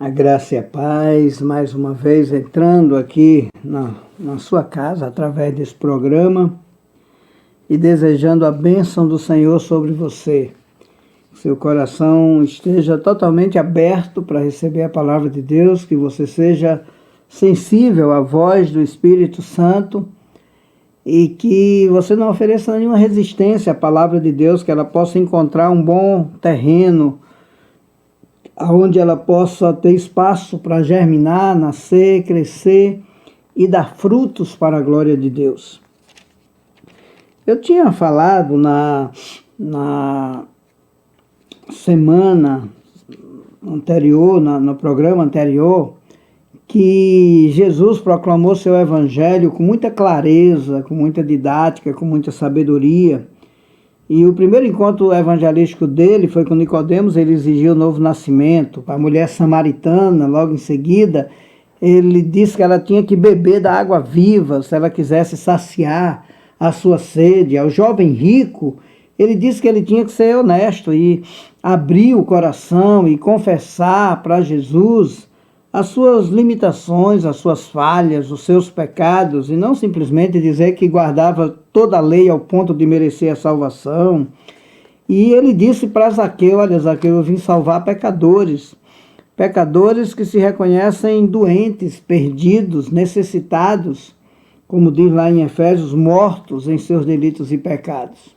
A graça e a paz, mais uma vez entrando aqui na sua casa através desse programa e desejando a bênção do Senhor sobre você. Que seu coração esteja totalmente aberto para receber a palavra de Deus, que você seja sensível à voz do Espírito Santo e que você não ofereça nenhuma resistência à palavra de Deus, que ela possa encontrar um bom terreno onde ela possa ter espaço para germinar, nascer, crescer e dar frutos para a glória de Deus. Eu tinha falado na semana anterior, no programa anterior, que Jesus proclamou seu evangelho com muita clareza, com muita didática, com muita sabedoria. E o primeiro encontro evangelístico dele foi com Nicodemos. Ele exigiu o novo nascimento. A mulher samaritana, logo em seguida, ele disse que ela tinha que beber da água viva se ela quisesse saciar a sua sede. Ao jovem rico, ele disse que ele tinha que ser honesto e abrir o coração e confessar para Jesus as suas limitações, as suas falhas, os seus pecados, e não simplesmente dizer que guardava toda a lei ao ponto de merecer a salvação. E ele disse para Zaqueu: olha, Zaqueu, eu vim salvar pecadores que se reconhecem doentes, perdidos, necessitados, como diz lá em Efésios, mortos em seus delitos e pecados.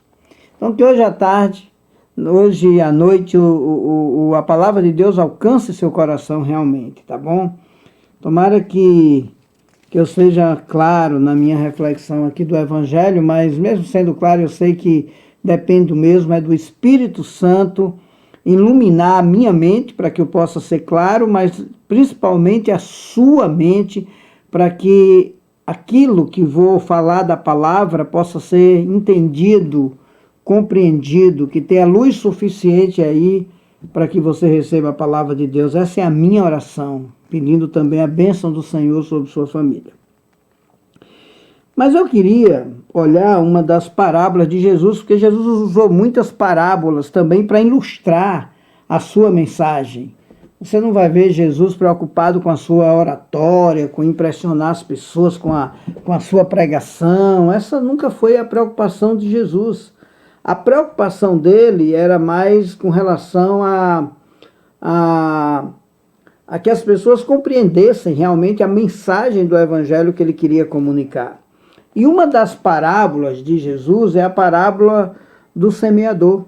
Então que hoje à tarde, hoje à noite, a palavra de Deus alcance seu coração realmente, tá bom? Tomara que eu seja claro na minha reflexão aqui do Evangelho, mas mesmo sendo claro, eu sei que depende mesmo do Espírito Santo iluminar a minha mente para que eu possa ser claro, mas principalmente a sua mente, para que aquilo que vou falar da palavra possa ser entendido, compreendido, que tenha luz suficiente aí para que você receba a palavra de Deus. Essa é a minha oração, pedindo também a bênção do Senhor sobre sua família. Mas eu queria olhar uma das parábolas de Jesus, porque Jesus usou muitas parábolas também para ilustrar a sua mensagem. Você não vai ver Jesus preocupado com a sua oratória, com impressionar as pessoas com a sua pregação. Essa nunca foi a preocupação de Jesus. A preocupação dele era mais com relação a que as pessoas compreendessem realmente a mensagem do evangelho que ele queria comunicar. E uma das parábolas de Jesus é a parábola do semeador.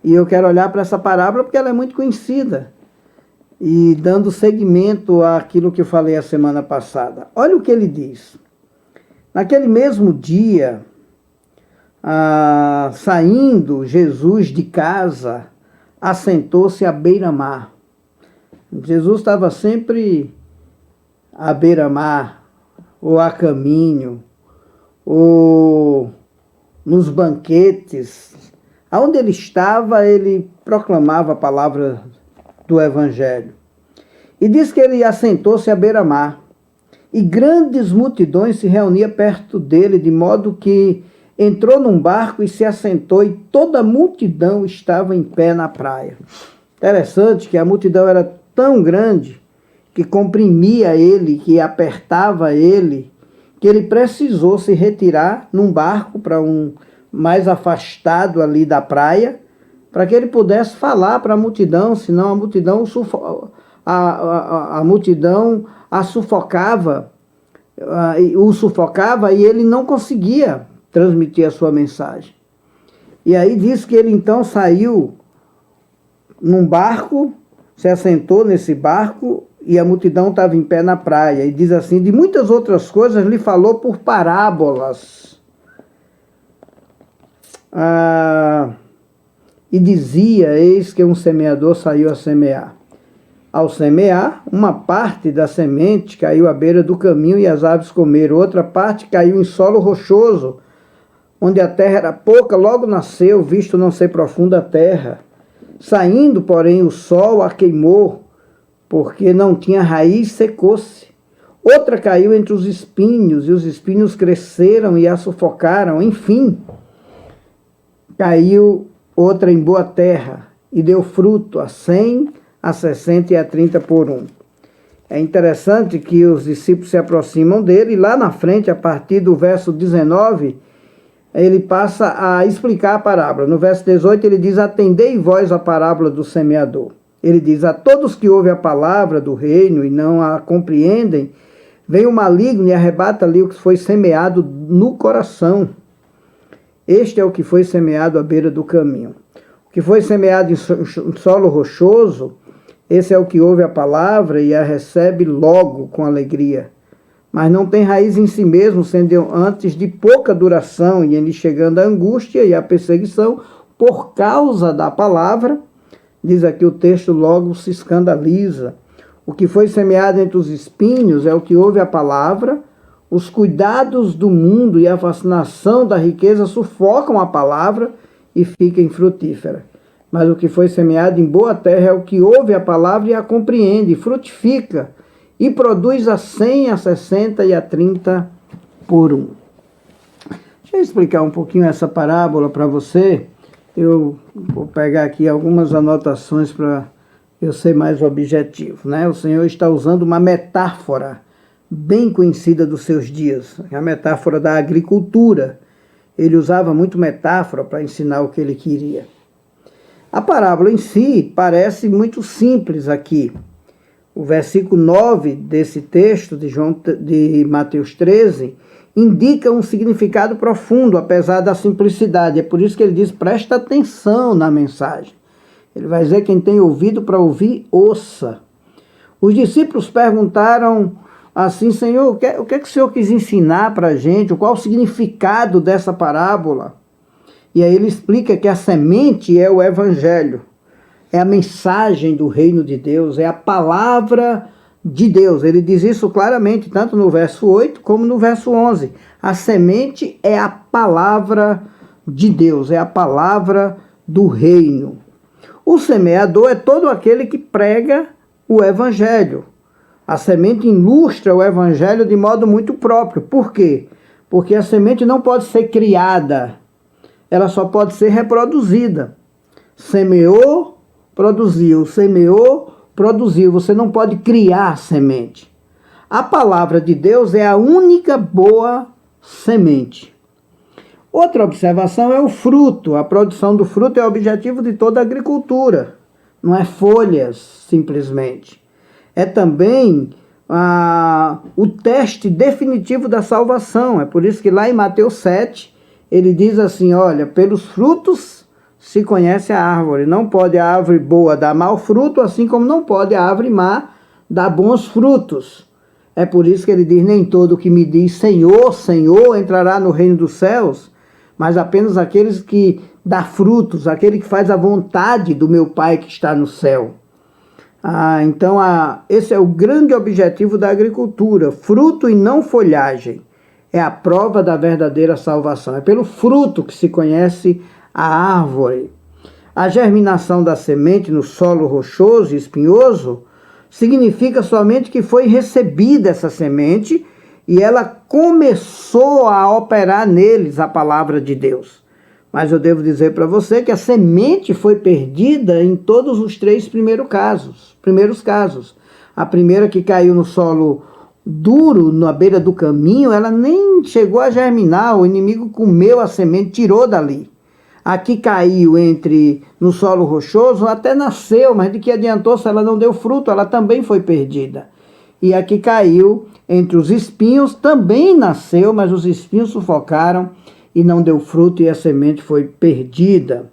E eu quero olhar para essa parábola porque ela é muito conhecida. E dando seguimento àquilo que eu falei a semana passada. Olha o que ele diz. Naquele mesmo dia, saindo Jesus de casa, assentou-se à beira-mar. Jesus estava sempre à beira-mar, ou a caminho, ou nos banquetes. Aonde ele estava, ele proclamava a palavra do Evangelho. E diz que ele assentou-se à beira-mar, e grandes multidões se reuniam perto dele, de modo que entrou num barco e se assentou, e toda a multidão estava em pé na praia. Interessante que a multidão era tão grande que comprimia ele, que apertava ele, que ele precisou se retirar num barco para um mais afastado ali da praia, para que ele pudesse falar para a multidão, senão a multidão o sufocava e ele não conseguia transmitir a sua mensagem. E aí diz que ele então saiu num barco, se assentou nesse barco e a multidão estava em pé na praia. E diz assim, de muitas outras coisas lhe falou por parábolas. E dizia, eis que um semeador saiu a semear. Ao semear, uma parte da semente caiu à beira do caminho e as aves comeram. Outra parte caiu em solo rochoso, onde a terra era pouca, logo nasceu, visto não ser profunda a terra. Saindo, porém, o sol a queimou, porque não tinha raiz, secou-se. Outra caiu entre os espinhos, e os espinhos cresceram e a sufocaram. Enfim, caiu outra em boa terra, e deu fruto a 100, a 60 e a 30 por um. É interessante que os discípulos se aproximam dele, e lá na frente, a partir do verso 19, ele passa a explicar a parábola. No verso 18 ele diz: atendei vós a parábola do semeador. Ele diz: a todos que ouvem a palavra do reino e não a compreendem, vem o maligno e arrebata-lhe o que foi semeado no coração. Este é o que foi semeado à beira do caminho. O que foi semeado em solo rochoso, esse é o que ouve a palavra e a recebe logo com alegria. Mas não tem raiz em si mesmo, sendo antes de pouca duração, e ele chegando a angústia e a perseguição por causa da palavra, diz aqui o texto, logo se escandaliza. O que foi semeado entre os espinhos é o que ouve a palavra, os cuidados do mundo e a fascinação da riqueza sufocam a palavra e fica infrutífera. Mas o que foi semeado em boa terra é o que ouve a palavra e a compreende, frutifica, e produz a 100, a 60 e a 30 por um. Deixa eu explicar um pouquinho essa parábola para você. Eu vou pegar aqui algumas anotações para eu ser mais objetivo, né? O Senhor está usando uma metáfora bem conhecida dos seus dias, a metáfora da agricultura. Ele usava muito metáfora para ensinar o que ele queria. A parábola em si parece muito simples aqui. O versículo 9 desse texto de Mateus 13 indica um significado profundo, apesar da simplicidade. É por isso que ele diz: presta atenção na mensagem. Ele vai dizer: quem tem ouvido para ouvir, ouça. Os discípulos perguntaram assim: Senhor, o que é que o Senhor quis ensinar para a gente? Qual o significado dessa parábola? E aí ele explica que a semente é o evangelho. É a mensagem do reino de Deus, é a palavra de Deus. Ele diz isso claramente, tanto no verso 8 como no verso 11. A semente é a palavra de Deus, é a palavra do reino. O semeador é todo aquele que prega o evangelho. A semente ilustra o evangelho de modo muito próprio. Por quê? Porque a semente não pode ser criada, ela só pode ser reproduzida. Semeou, produziu, semeou, produziu. Você não pode criar semente. A palavra de Deus é a única boa semente. Outra observação é o fruto. A produção do fruto é o objetivo de toda a agricultura. Não é folhas, simplesmente. É também o teste definitivo da salvação. É por isso que lá em Mateus 7, ele diz assim: olha, pelos frutos se conhece a árvore. Não pode a árvore boa dar mau fruto, assim como não pode a árvore má dar bons frutos. É por isso que ele diz: nem todo que me diz Senhor, Senhor entrará no reino dos céus, mas apenas aqueles que dá frutos, aquele que faz a vontade do meu Pai que está no céu. Então esse é o grande objetivo da agricultura: fruto e não folhagem. É a prova da verdadeira salvação. É pelo fruto que se conhece a árvore. A germinação da semente no solo rochoso e espinhoso significa somente que foi recebida essa semente e ela começou a operar neles a palavra de Deus. Mas eu devo dizer para você que a semente foi perdida em todos os três primeiros casos. A primeira, que caiu no solo duro, na beira do caminho, ela nem chegou a germinar, o inimigo comeu a semente, tirou dali. Aqui caiu no solo rochoso, até nasceu, mas de que adiantou se ela não deu fruto? Ela também foi perdida. E aqui caiu entre os espinhos, também nasceu, mas os espinhos sufocaram e não deu fruto e a semente foi perdida.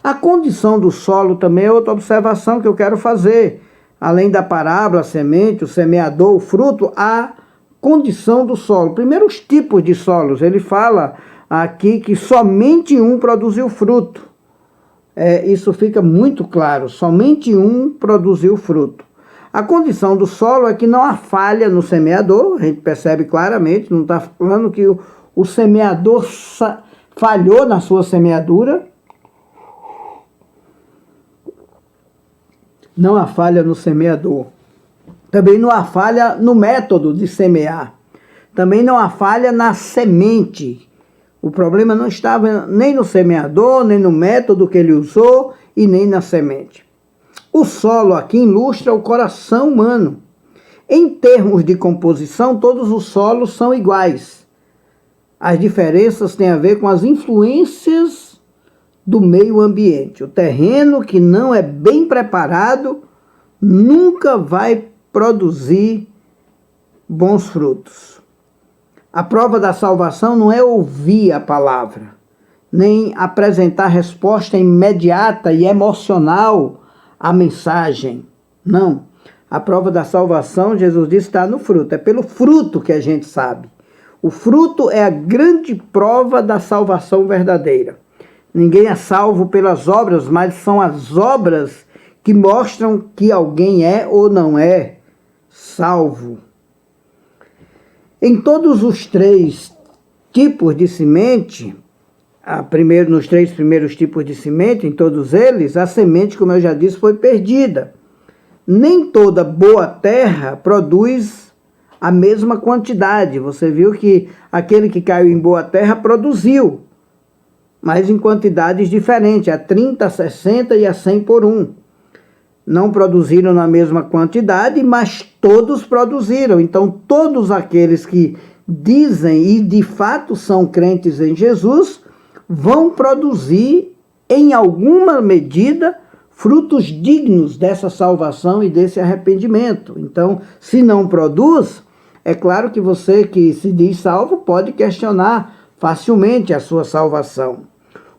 A condição do solo também é outra observação que eu quero fazer. Além da parábola, a semente, o semeador, o fruto, a condição do solo. Primeiro, os tipos de solos. Ele fala aqui que somente um produziu fruto. Isso fica muito claro. Somente um produziu fruto. A condição do solo é que não há falha no semeador. A gente percebe claramente. Não está falando que o semeador falhou na sua semeadura. Não há falha no semeador. Também não há falha no método de semear. Também não há falha na semente. O problema não estava nem no semeador, nem no método que ele usou e nem na semente. O solo aqui ilustra o coração humano. Em termos de composição, todos os solos são iguais. As diferenças têm a ver com as influências do meio ambiente. O terreno que não é bem preparado nunca vai produzir bons frutos. A prova da salvação não é ouvir a palavra, nem apresentar resposta imediata e emocional à mensagem. Não. A prova da salvação, Jesus disse, está no fruto. É pelo fruto que a gente sabe. O fruto é a grande prova da salvação verdadeira. Ninguém é salvo pelas obras, mas são as obras que mostram que alguém é ou não é salvo. Em todos os 3 tipos de semente, nos 3 primeiros tipos de semente, em todos eles, a semente, como eu já disse, foi perdida. Nem toda boa terra produz a mesma quantidade. Você viu que aquele que caiu em boa terra produziu, mas em quantidades diferentes, a 30, a 60 e a 100 por 1. Não produziram na mesma quantidade, mas todos produziram. Então, todos aqueles que dizem e de fato são crentes em Jesus, vão produzir, em alguma medida, frutos dignos dessa salvação e desse arrependimento. Então, se não produz, é claro que você que se diz salvo pode questionar facilmente a sua salvação.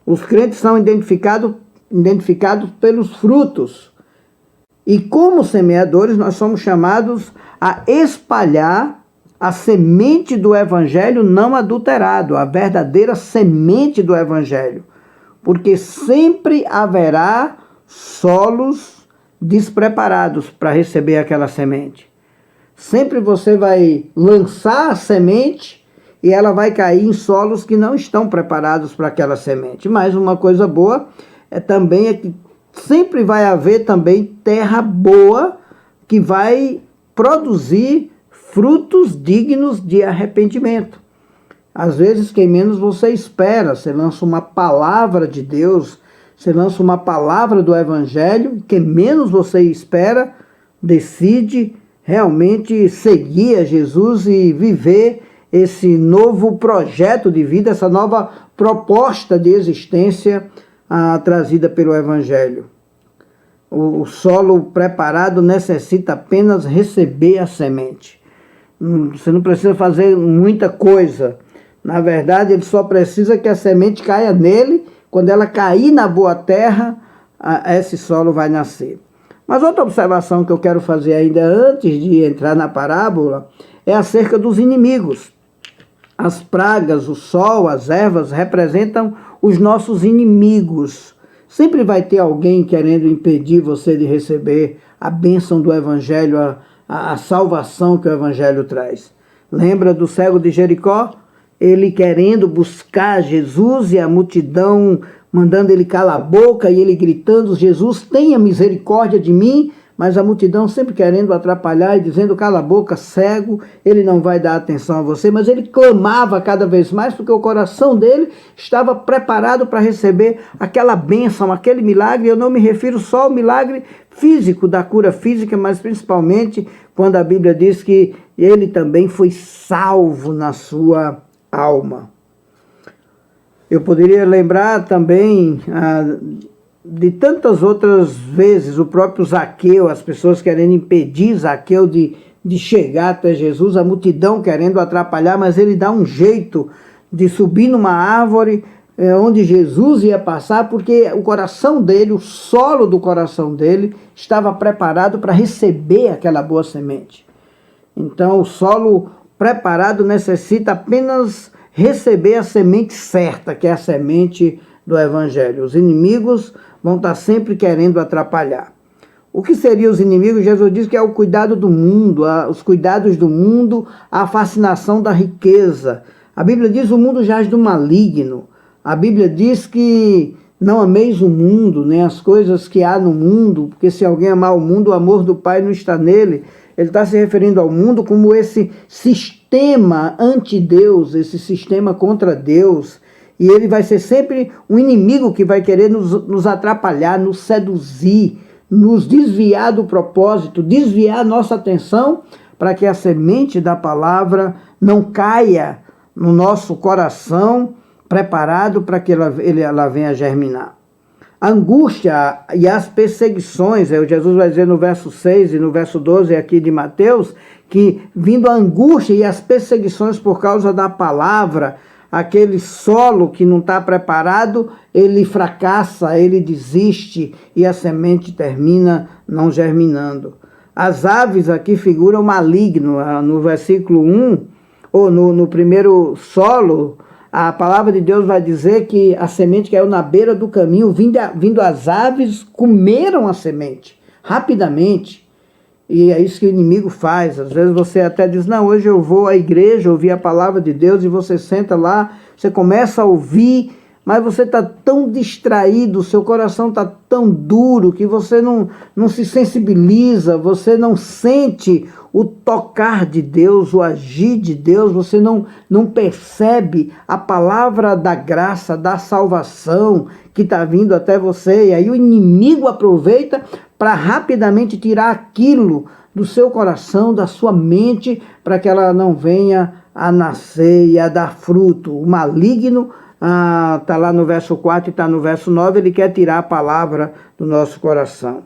Os crentes são identificados pelos frutos. E como semeadores, nós somos chamados a espalhar a semente do evangelho não adulterado, a verdadeira semente do evangelho. Porque sempre haverá solos despreparados para receber aquela semente. Sempre você vai lançar a semente e ela vai cair em solos que não estão preparados para aquela semente. Mas uma coisa boa é que sempre vai haver também terra boa que vai produzir frutos dignos de arrependimento. Às vezes, quem menos você espera, você lança uma palavra de Deus, você lança uma palavra do Evangelho, quem menos você espera, decide realmente seguir a Jesus e viver esse novo projeto de vida, essa nova proposta de existência trazida pelo Evangelho. O solo preparado necessita apenas receber a semente. Você não precisa fazer muita coisa. Na verdade, ele só precisa que a semente caia nele. Quando ela cair na boa terra, esse solo vai nascer. Mas outra observação que eu quero fazer ainda antes de entrar na parábola é acerca dos inimigos. As pragas, o sol, as ervas representam os nossos inimigos. Sempre vai ter alguém querendo impedir você de receber a bênção do Evangelho, a salvação que o Evangelho traz. Lembra do cego de Jericó? Ele querendo buscar Jesus e a multidão mandando ele calar a boca e ele gritando, Jesus, tenha misericórdia de mim, mas a multidão sempre querendo atrapalhar e dizendo, cala a boca, cego, ele não vai dar atenção a você, mas ele clamava cada vez mais porque o coração dele estava preparado para receber aquela bênção, aquele milagre. Eu não me refiro só ao milagre físico, da cura física, mas principalmente quando a Bíblia diz que ele também foi salvo na sua alma. Eu poderia lembrar também de tantas outras vezes o próprio Zaqueu, as pessoas querendo impedir Zaqueu de chegar até Jesus, a multidão querendo atrapalhar, mas ele dá um jeito de subir numa árvore onde Jesus ia passar, porque o coração dele, o solo do coração dele, estava preparado para receber aquela boa semente. Então o solo preparado necessita apenas receber a semente certa, que é a semente do Evangelho. Os inimigos vão estar sempre querendo atrapalhar. O que seriam os inimigos? Jesus diz que é o cuidado do mundo, os cuidados do mundo, a fascinação da riqueza. A Bíblia diz que o mundo jaz do maligno. A Bíblia diz que não ameis o mundo, nem as coisas que há no mundo, porque se alguém amar o mundo, o amor do Pai não está nele. Ele está se referindo ao mundo como esse sistema anti-Deus, esse sistema contra Deus. E ele vai ser sempre um inimigo que vai querer nos atrapalhar, nos seduzir, nos desviar do propósito, desviar a nossa atenção para que a semente da palavra não caia no nosso coração, preparado para que ela venha germinar. A angústia e as perseguições, Jesus vai dizer no verso 6 e no verso 12 aqui de Mateus, que vindo a angústia e as perseguições por causa da palavra, aquele solo que não está preparado, ele fracassa, ele desiste e a semente termina não germinando. As aves aqui figuram maligno. No versículo 1, ou no primeiro solo, a palavra de Deus vai dizer que a semente caiu na beira do caminho, vindo as aves, comeram a semente rapidamente. E é isso que o inimigo faz. Às vezes você até diz, não, hoje eu vou à igreja ouvir a palavra de Deus, e você senta lá, você começa a ouvir, mas você está tão distraído, seu coração está tão duro, que você não se sensibiliza, você não sente o tocar de Deus, o agir de Deus, você não percebe a palavra da graça, da salvação que está vindo até você. E aí o inimigo aproveita para rapidamente tirar aquilo do seu coração, da sua mente, para que ela não venha a nascer e a dar fruto. O maligno está lá no verso 4 e está no verso 9, ele quer tirar a palavra do nosso coração.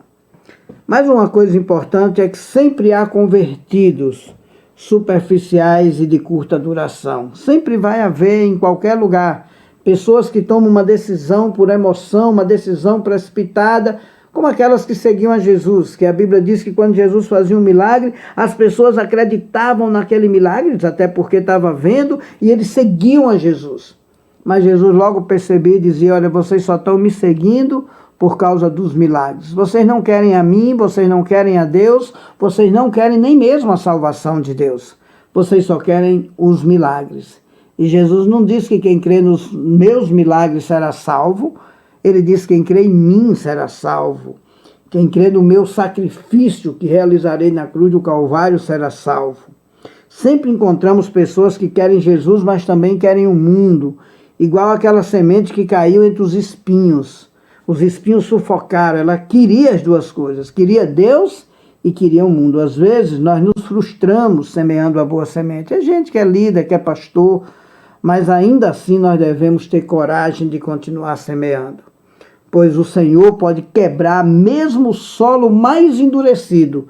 Mas uma coisa importante é que sempre há convertidos superficiais e de curta duração. Sempre vai haver em qualquer lugar pessoas que tomam uma decisão por emoção, uma decisão precipitada, como aquelas que seguiam a Jesus, que a Bíblia diz que quando Jesus fazia um milagre, as pessoas acreditavam naquele milagre, até porque estava vendo, e eles seguiam a Jesus. Mas Jesus logo percebia e dizia, olha, vocês só estão me seguindo por causa dos milagres. Vocês não querem a mim, vocês não querem a Deus, vocês não querem nem mesmo a salvação de Deus. Vocês só querem os milagres. E Jesus não diz que quem crê nos meus milagres será salvo, ele diz que quem crê em mim será salvo. Quem crê no meu sacrifício que realizarei na cruz do Calvário será salvo. Sempre encontramos pessoas que querem Jesus, mas também querem o mundo, igual aquela semente que caiu entre os espinhos. Os espinhos sufocaram, ela queria as duas coisas, queria Deus e queria o mundo. Às vezes nós nos frustramos semeando a boa semente. É gente que é líder, que é pastor, mas ainda assim nós devemos ter coragem de continuar semeando. Pois o Senhor pode quebrar mesmo o solo mais endurecido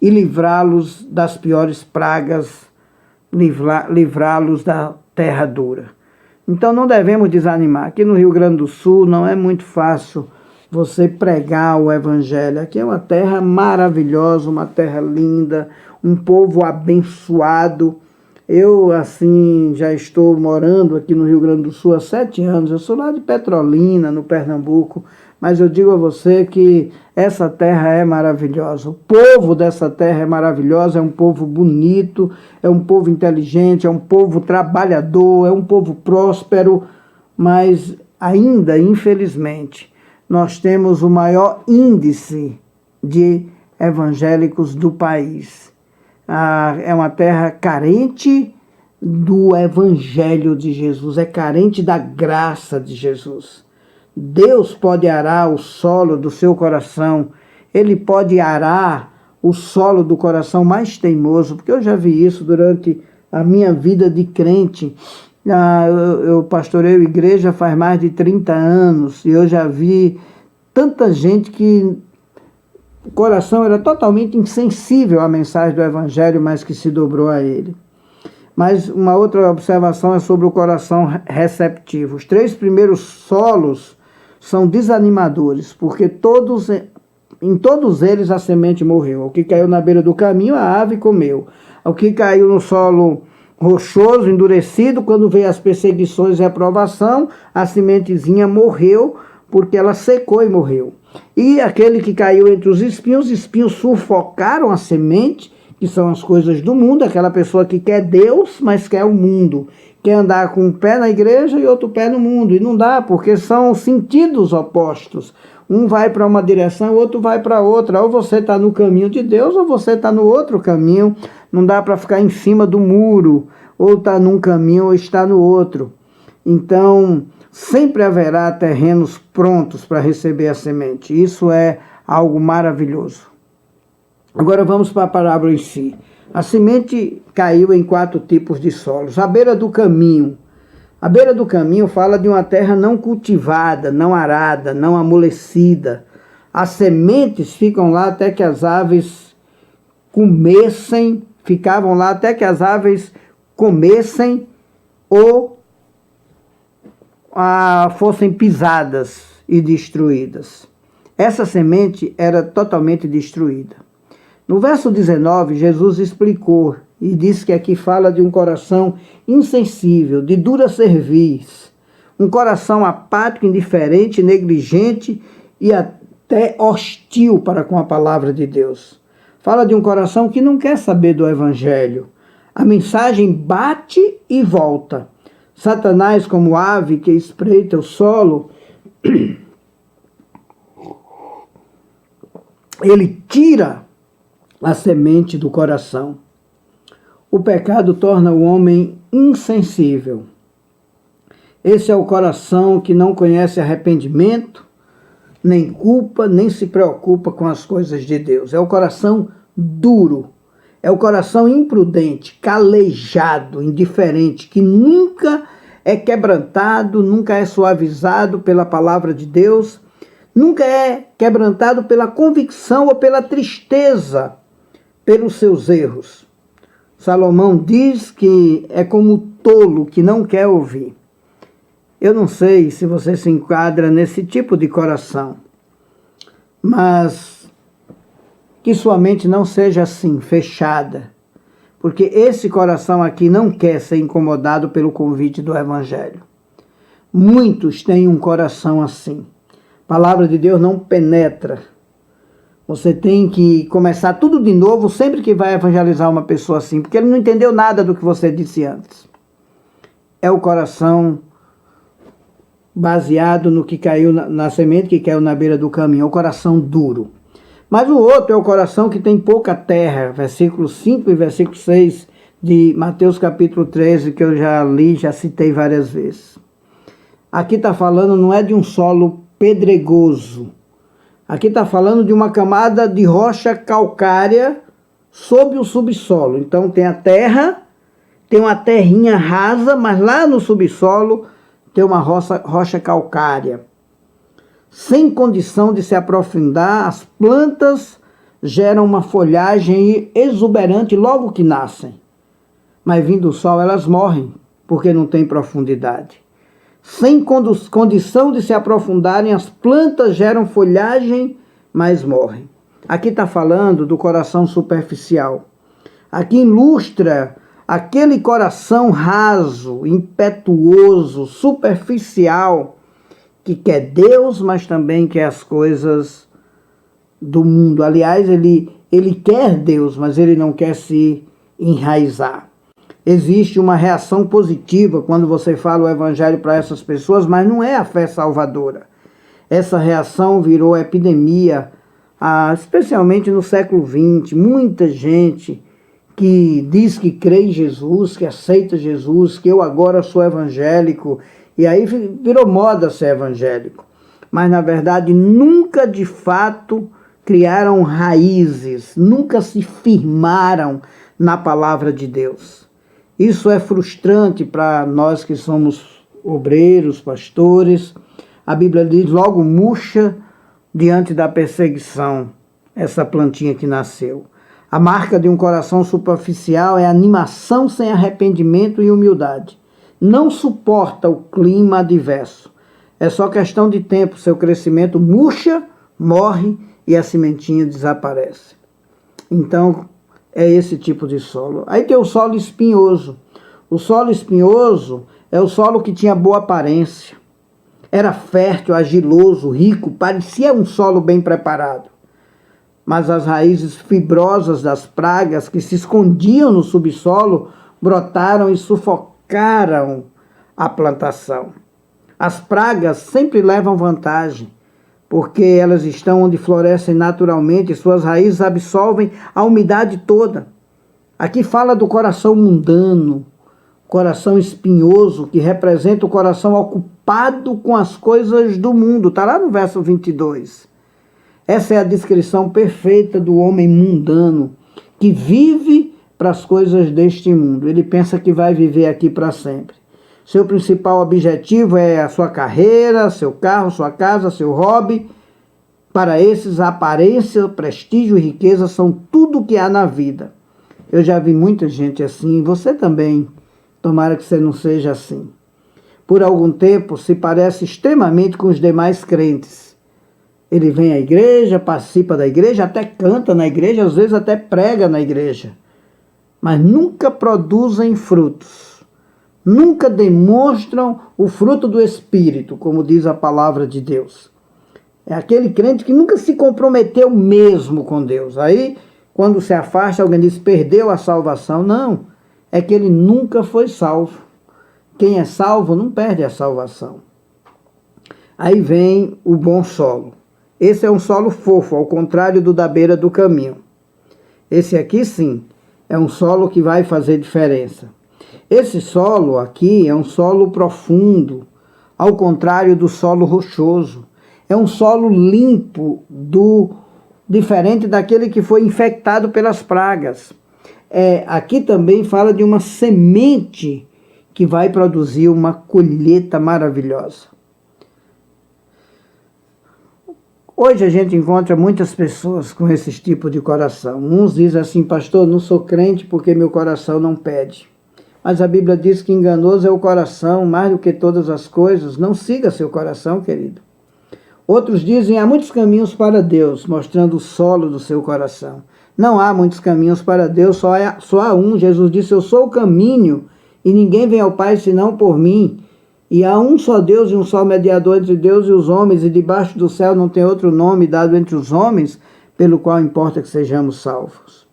e livrá-los das piores pragas, livrá-los da terra dura. Então não devemos desanimar. Aqui no Rio Grande do Sul não é muito fácil você pregar o Evangelho. Aqui é uma terra maravilhosa, uma terra linda, um povo abençoado. Eu, assim, já estou morando aqui no Rio Grande do Sul há 7 anos. Eu sou lá de Petrolina, no Pernambuco. Mas eu digo a você que essa terra é maravilhosa. O povo dessa terra é maravilhoso, é um povo bonito, é um povo inteligente, é um povo trabalhador, é um povo próspero. Mas ainda, infelizmente, nós temos o maior índice de evangélicos do país. É uma terra carente do Evangelho de Jesus, é carente da graça de Jesus. Deus pode arar o solo do seu coração, Ele pode arar o solo do coração mais teimoso, porque eu já vi isso durante a minha vida de crente. Eu pastoreio igreja faz mais de 30 anos, e eu já vi tanta gente que o coração era totalmente insensível à mensagem do Evangelho, mas que se dobrou a ele. Mas uma outra observação é sobre o coração receptivo. Os 3 primeiros solos são desanimadores, porque em todos eles a semente morreu. O que caiu na beira do caminho, a ave comeu. O que caiu no solo rochoso, endurecido, quando veio as perseguições e a reprovação, a sementezinha morreu, porque ela secou e morreu. E aquele que caiu entre os espinhos sufocaram a semente, que são as coisas do mundo, aquela pessoa que quer Deus, mas quer o mundo. Quer andar com um pé na igreja e outro pé no mundo. E não dá, porque são sentidos opostos. Um vai para uma direção, o outro vai para outra. Ou você está no caminho de Deus, ou você está no outro caminho. Não dá para ficar em cima do muro, ou está num caminho ou está no outro. Então, sempre haverá terrenos prontos para receber a semente. Isso é algo maravilhoso. Agora vamos para a parábola em si. A semente caiu em 4 tipos de solos. À beira do caminho. A beira do caminho fala de uma terra não cultivada, não arada, não amolecida. As sementes ficam lá até que as aves ficavam lá até que as aves comessem ou fossem pisadas e destruídas. Essa semente era totalmente destruída. No verso 19, Jesus explicou e disse que aqui fala de um coração insensível, de dura cerviz, um coração apático, indiferente, negligente e até hostil para com a palavra de Deus. Fala de um coração que não quer saber do evangelho. A mensagem bate e volta. Satanás, como ave que espreita o solo, ele tira a semente do coração. O pecado torna o homem insensível. Esse é o coração que não conhece arrependimento, nem culpa, nem se preocupa com as coisas de Deus. É o coração duro, é o coração imprudente, calejado, indiferente, que nunca é quebrantado, nunca é suavizado pela palavra de Deus, nunca é quebrantado pela convicção ou pela tristeza pelos seus erros. Salomão diz que é como o tolo que não quer ouvir. Eu não sei se você se enquadra nesse tipo de coração, mas que sua mente não seja assim, fechada, porque esse coração aqui não quer ser incomodado pelo convite do Evangelho. Muitos têm um coração assim. A palavra de Deus não penetra. Você tem que começar tudo de novo sempre que vai evangelizar uma pessoa assim, porque ele não entendeu nada do que você disse antes. É o coração baseado no que caiu na semente que caiu na beira do caminho, é o coração duro. Mas o outro é o coração que tem pouca terra, versículo 5 e versículo 6 de Mateus capítulo 13, que eu já li, já citei várias vezes. Aqui está falando, não é de um solo pedregoso. Aqui está falando de uma camada de rocha calcária sob o subsolo. Então tem a terra, tem uma terrinha rasa, mas lá no subsolo tem uma rocha calcária. Sem condição de se aprofundar, as plantas geram uma folhagem exuberante logo que nascem. Mas vindo o sol elas morrem, porque não tem profundidade. Sem condição de se aprofundarem, as plantas geram folhagem, mas morrem. Aqui está falando do coração superficial. Aqui ilustra aquele coração raso, impetuoso, superficial, que quer Deus, mas também quer as coisas do mundo. Aliás, ele quer Deus, mas ele não quer se enraizar. Existe uma reação positiva quando você fala o evangelho para essas pessoas, mas não é a fé salvadora. Essa reação virou epidemia, especialmente no século XX. Muita gente que diz que crê em Jesus, que aceita Jesus, que eu agora sou evangélico, e aí virou moda ser evangélico. Mas, na verdade, nunca de fato criaram raízes, nunca se firmaram na palavra de Deus. Isso é frustrante para nós que somos obreiros, pastores. A Bíblia diz, logo murcha diante da perseguição, essa plantinha que nasceu. A marca de um coração superficial é animação sem arrependimento e humildade. Não suporta o clima adverso. É só questão de tempo, seu crescimento murcha, morre e a sementinha desaparece. Então, é esse tipo de solo. Aí tem o solo espinhoso. O solo espinhoso é o solo que tinha boa aparência. Era fértil, agiloso, rico, parecia um solo bem preparado. Mas as raízes fibrosas das pragas que se escondiam no subsolo brotaram e sufocaram a plantação. As pragas sempre levam vantagem, porque elas estão onde florescem naturalmente e suas raízes absorvem a umidade toda. Aqui fala do coração mundano, coração espinhoso, que representa o coração ocupado com as coisas do mundo. Está lá no verso 22. Essa é a descrição perfeita do homem mundano, que vive para as coisas deste mundo. Ele pensa que vai viver aqui para sempre. Seu principal objetivo é a sua carreira, seu carro, sua casa, seu hobby. Para esses, a aparência, prestígio e riqueza são tudo o que há na vida. Eu já vi muita gente assim, você também. Tomara que você não seja assim. Por algum tempo, se parece extremamente com os demais crentes. Ele vem à igreja, participa da igreja, até canta na igreja, às vezes até prega na igreja. Mas nunca produzem frutos. Nunca demonstram o fruto do Espírito, como diz a palavra de Deus. É aquele crente que nunca se comprometeu mesmo com Deus. Aí, quando se afasta, alguém diz, perdeu a salvação. Não, é que ele nunca foi salvo. Quem é salvo não perde a salvação. Aí vem o bom solo. Esse é um solo fofo, ao contrário do da beira do caminho. Esse aqui, sim, é um solo que vai fazer diferença. Esse solo aqui é um solo profundo, ao contrário do solo rochoso. É um solo limpo, diferente daquele que foi infectado pelas pragas. Aqui também fala de uma semente que vai produzir uma colheita maravilhosa. Hoje a gente encontra muitas pessoas com esse tipo de coração. Uns dizem assim, pastor, não sou crente porque meu coração não pede. Mas a Bíblia diz que enganoso é o coração, mais do que todas as coisas. Não siga seu coração, querido. Outros dizem, há muitos caminhos para Deus, mostrando o solo do seu coração. Não há muitos caminhos para Deus, só há um. Jesus disse, eu sou o caminho, e ninguém vem ao Pai senão por mim. E há um só Deus e um só mediador entre Deus e os homens, e debaixo do céu não tem outro nome dado entre os homens, pelo qual importa que sejamos salvos.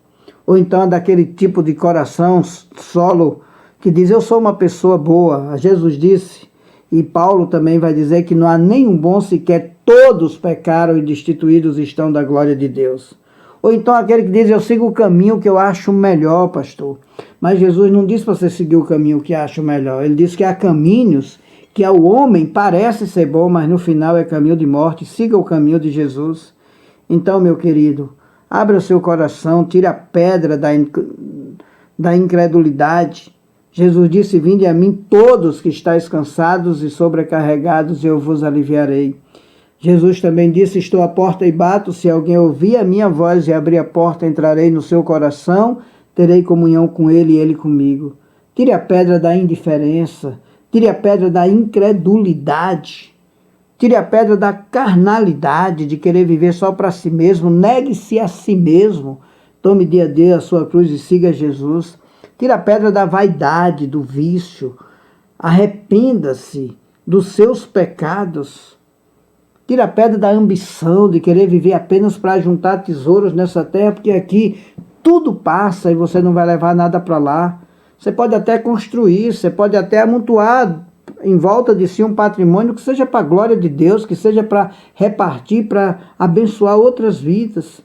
Ou então é daquele tipo de coração solo, que diz, eu sou uma pessoa boa. Jesus disse, e Paulo também vai dizer que não há nenhum bom sequer, todos pecaram e destituídos estão da glória de Deus. Ou então aquele que diz, eu sigo o caminho que eu acho melhor, pastor. Mas Jesus não disse para você seguir o caminho que acha melhor. Ele disse que há caminhos que ao homem parece ser bom, mas no final é caminho de morte. Siga o caminho de Jesus. Então, meu querido, abra o seu coração, tire a pedra da incredulidade. Jesus disse, vinde a mim todos que estáis cansados e sobrecarregados, e eu vos aliviarei. Jesus também disse, estou à porta e bato, se alguém ouvir a minha voz e abrir a porta, entrarei no seu coração, terei comunhão com ele e ele comigo. Tire a pedra da indiferença, tire a pedra da incredulidade, tire a pedra da carnalidade, de querer viver só para si mesmo, negue-se a si mesmo, tome dia a dia a sua cruz e siga Jesus. Tire a pedra da vaidade, do vício, arrependa-se dos seus pecados. Tira a pedra da ambição, de querer viver apenas para juntar tesouros nessa terra, porque aqui tudo passa e você não vai levar nada para lá. Você pode até construir, você pode até amontoar em volta de si um patrimônio que seja para a glória de Deus, que seja para repartir, para abençoar outras vidas.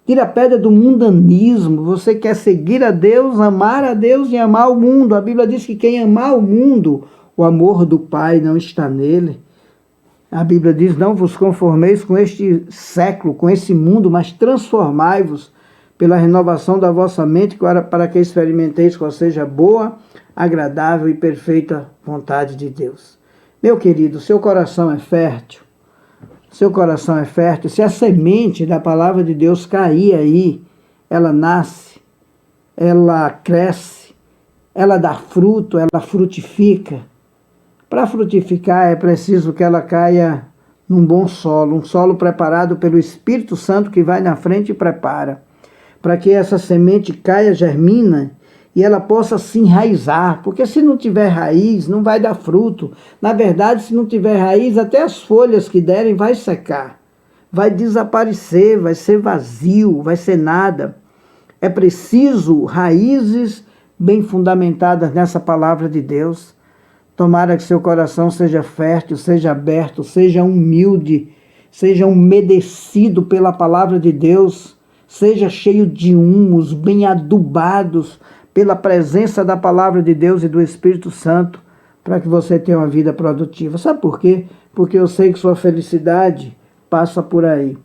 Tira a pedra do mundanismo. Você quer seguir a Deus, amar a Deus e amar o mundo. A Bíblia diz que quem amar o mundo, o amor do Pai não está nele. A Bíblia diz, não vos conformeis com este século, com esse mundo, mas transformai-vos pela renovação da vossa mente, para que experimenteis qual seja a boa, agradável e perfeita vontade de Deus. Meu querido, seu coração é fértil. Seu coração é fértil. Se a semente da palavra de Deus cair aí, ela nasce, ela cresce, ela dá fruto, ela frutifica. Para frutificar é preciso que ela caia num bom solo, um solo preparado pelo Espírito Santo que vai na frente e prepara. Para que essa semente caia, germina e ela possa se enraizar, porque se não tiver raiz, não vai dar fruto. Na verdade, se não tiver raiz, até as folhas que derem vai secar, vai desaparecer, vai ser vazio, vai ser nada. É preciso raízes bem fundamentadas nessa palavra de Deus. Tomara que seu coração seja fértil, seja aberto, seja humilde, seja umedecido pela palavra de Deus, seja cheio de humus, bem adubados pela presença da palavra de Deus e do Espírito Santo, para que você tenha uma vida produtiva. Sabe por quê? Porque eu sei que sua felicidade passa por aí.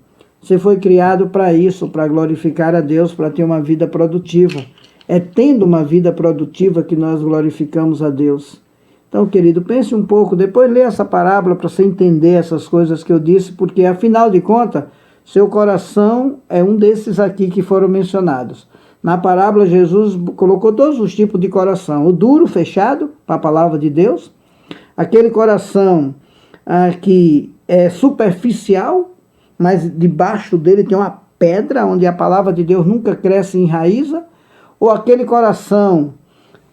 Você foi criado para isso, para glorificar a Deus, para ter uma vida produtiva. é tendo uma vida produtiva que nós glorificamos a Deus. Então, querido, pense um pouco, depois lê essa parábola para você entender essas coisas que eu disse, porque afinal de contas, seu coração é um desses aqui que foram mencionados. Na parábola, Jesus colocou todos os tipos de coração. O duro, fechado, para a palavra de Deus. Aquele coração que é superficial, mas debaixo dele tem uma pedra, onde a palavra de Deus nunca cresce e enraiza. Ou aquele coração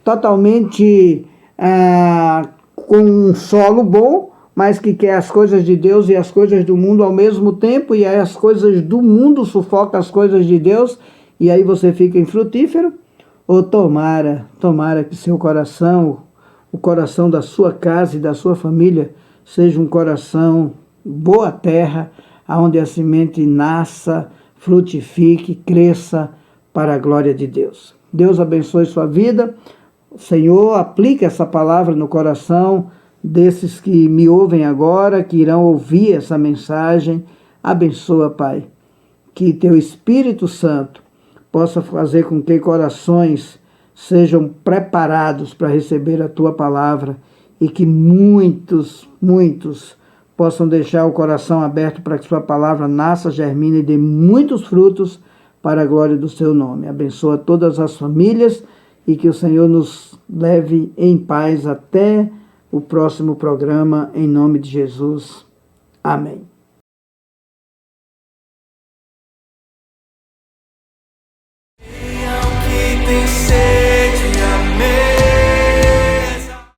totalmente com um solo bom, mas que quer as coisas de Deus e as coisas do mundo ao mesmo tempo, e aí as coisas do mundo sufocam as coisas de Deus, e aí você fica infrutífero. Ou tomara que seu coração, o coração da sua casa e da sua família, seja um coração boa terra, onde a semente nasça, frutifique, cresça para a glória de Deus. Deus abençoe sua vida. Senhor, aplique essa palavra no coração desses que me ouvem agora, que irão ouvir essa mensagem. Abençoa, Pai, que teu Espírito Santo possa fazer com que corações sejam preparados para receber a tua palavra e que muitos possam deixar o coração aberto para que sua palavra nasça, germine e dê muitos frutos para a glória do seu nome. Abençoa todas as famílias e que o Senhor nos leve em paz até o próximo programa, em nome de Jesus. Amém.